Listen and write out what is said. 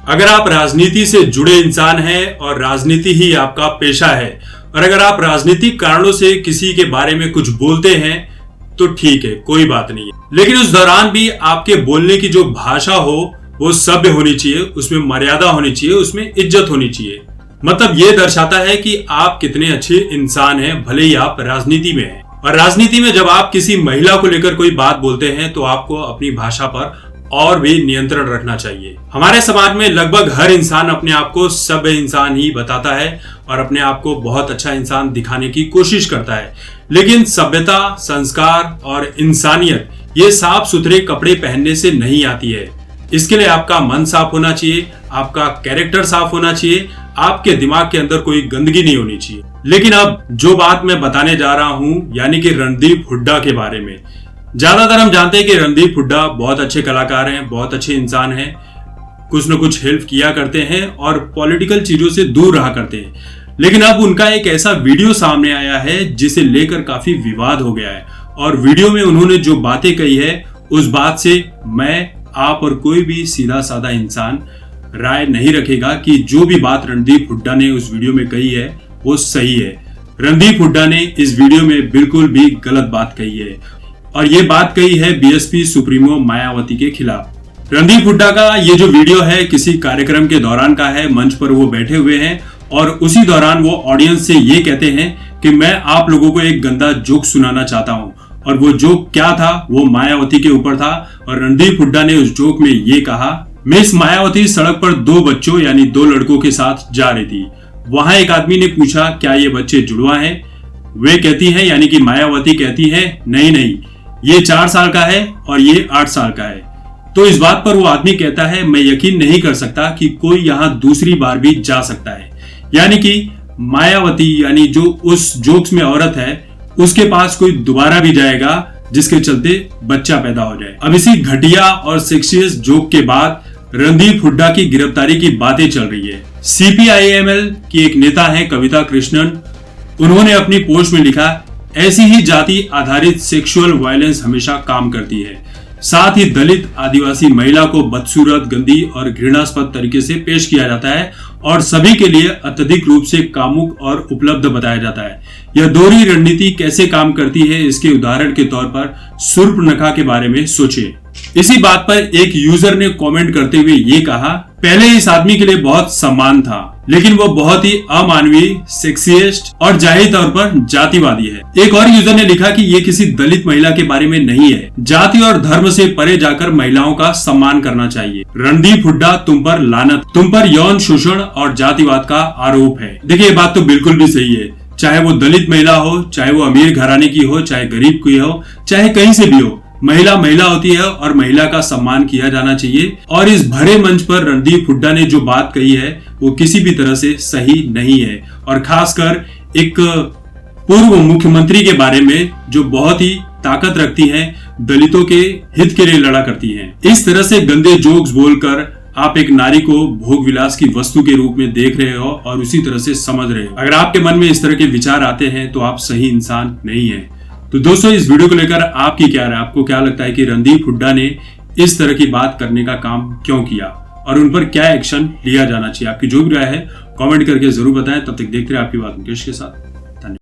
अगर आप राजनीति से जुड़े इंसान हैं और राजनीति ही आपका पेशा है और अगर आप राजनीतिक कारणों से किसी के बारे में कुछ बोलते हैं तो ठीक है, कोई बात नहीं है, लेकिन उस दौरान भी आपके बोलने की जो भाषा हो वो सभ्य होनी चाहिए, उसमें मर्यादा होनी चाहिए, उसमें इज्जत होनी चाहिए। मतलब ये दर्शाता है कि आप कितने अच्छे इंसान हैं, भले ही आप राजनीति में हैं। और राजनीति में जब आप किसी महिला को लेकर कोई बात बोलते हैं तो आपको अपनी भाषा पर और भी नियंत्रण रखना चाहिए। हमारे समाज में लगभग हर इंसान अपने आप को सभ्य इंसान ही बताता है और अपने आप को बहुत अच्छा इंसान दिखाने की कोशिश करता है, लेकिन सभ्यता, संस्कार और इंसानियत ये साफ सुथरे कपड़े पहनने से नहीं आती है। इसके लिए आपका मन साफ होना चाहिए, आपका कैरेक्टर साफ होना चाहिए, आपके दिमाग के अंदर कोई गंदगी नहीं होनी चाहिए। लेकिन अब जो बात मैं बताने जा रहा हूं, यानी कि रणदीप हुड्डा के बारे में। ज्यादातर हम जानते हैं कि रणदीप हुड्डा बहुत अच्छे कलाकार हैं, बहुत अच्छे इंसान हैं, कुछ न कुछ हेल्प किया करते हैं और पॉलिटिकल चीजों से दूर रहा करते हैं। लेकिन अब उनका एक ऐसा वीडियो सामने आया है जिसे लेकर काफी विवाद हो गया है और वीडियो में उन्होंने जो बातें कही है उस बात से मैं, आप और कोई भी सीधा साधा इंसान राय नहीं रखेगा कि जो भी बात रणदीप हुड्डा ने उस वीडियो में कही है वो सही है। रणदीप हुड्डा ने इस वीडियो में बिल्कुल भी गलत बात कही है और ये बात कही है बीएसपी सुप्रीमो मायावती के खिलाफ। रणदीप हुड्डा का ये जो वीडियो है किसी कार्यक्रम के दौरान का है, मंच पर वो बैठे हुए हैं और उसी दौरान वो ऑडियंस से ये कहते हैं कि मैं आप लोगों को एक गंदा जोक सुनाना चाहता हूँ। और वो जोक क्या था, वो मायावती के ऊपर था और रणदीप हुड्डा ने उस जोक में ये कहा, मिस मायावती सड़क पर 2 बच्चों यानी 2 लड़कों के साथ जा रही थी। वहां एक आदमी ने पूछा, क्या ये बच्चे जुड़वा हैं? वे कहती हैं, यानी कि मायावती कहती है, नहीं, ये 4 साल का है और ये 8 साल का है। तो इस बात पर वो आदमी कहता है, मैं यकीन नहीं कर सकता कि कोई यहाँ दूसरी बार भी जा सकता है। यानी कि मायावती यानी जो उस जोक्स में औरत है उसके पास कोई दोबारा भी जाएगा जिसके चलते बच्चा पैदा हो जाए। अब इसी घटिया और सेक्सियस जोक के बाद रणदीप हुड्डा की गिरफ्तारी की बातें चल रही है। सीपीआईएमएल की एक नेता है कविता कृष्णन, उन्होंने अपनी पोस्ट में लिखा, ऐसी ही जाति आधारित सेक्सुअल वायलेंस हमेशा काम करती है। साथ ही दलित आदिवासी महिला को बदसूरत, गंदी और घृणास्पद तरीके से पेश किया जाता है और सभी के लिए अत्यधिक रूप से कामुक और उपलब्ध बताया जाता है। यह दोहरी रणनीति कैसे काम करती है, इसके उदाहरण के तौर पर शूर्पणखा के बारे में सोचिए। इसी बात पर एक यूजर ने कमेंट करते हुए ये कहा, पहले इस आदमी के लिए बहुत सम्मान था, लेकिन वो बहुत ही अमानवीय, सेक्सिस्ट और जाहिर तौर पर जातिवादी है। एक और यूजर ने लिखा कि ये किसी दलित महिला के बारे में नहीं है। जाति और धर्म से परे जाकर महिलाओं का सम्मान करना चाहिए। रणदीप हुड्डा, तुम पर लानत, तुम पर यौन शोषण और जातिवाद का आरोप है। देखिए ये बात तो बिल्कुल भी सही है, चाहे वो दलित महिला हो, चाहे वो अमीर घराने की हो, चाहे गरीब की हो, चाहे कहीं से भी हो, महिला महिला होती है और महिला का सम्मान किया जाना चाहिए। और इस भरे मंच पर रणदीप हुड्डा ने जो बात कही है वो किसी भी तरह से सही नहीं है और खासकर एक पूर्व मुख्यमंत्री के बारे में जो बहुत ही ताकत रखती हैं, दलितों के हित के लिए लड़ा करती हैं। इस तरह से गंदे जोक्स बोलकर आप एक नारी को भोग विलास की वस्तु के रूप में देख रहे हो और उसी तरह से समझ रहे हो। अगर आपके मन में इस तरह के विचार आते हैं तो आप सही इंसान नहीं है। तो दोस्तों इस वीडियो को लेकर आपकी क्या राय, आपको क्या लगता है कि रणदीप हुड्डा ने इस तरह की बात करने का काम क्यों किया और उन पर क्या एक्शन लिया जाना चाहिए? आपकी जो भी राय है कमेंट करके जरूर बताएं। तब तक देखते रहे आपकी बात मुकेश के साथ।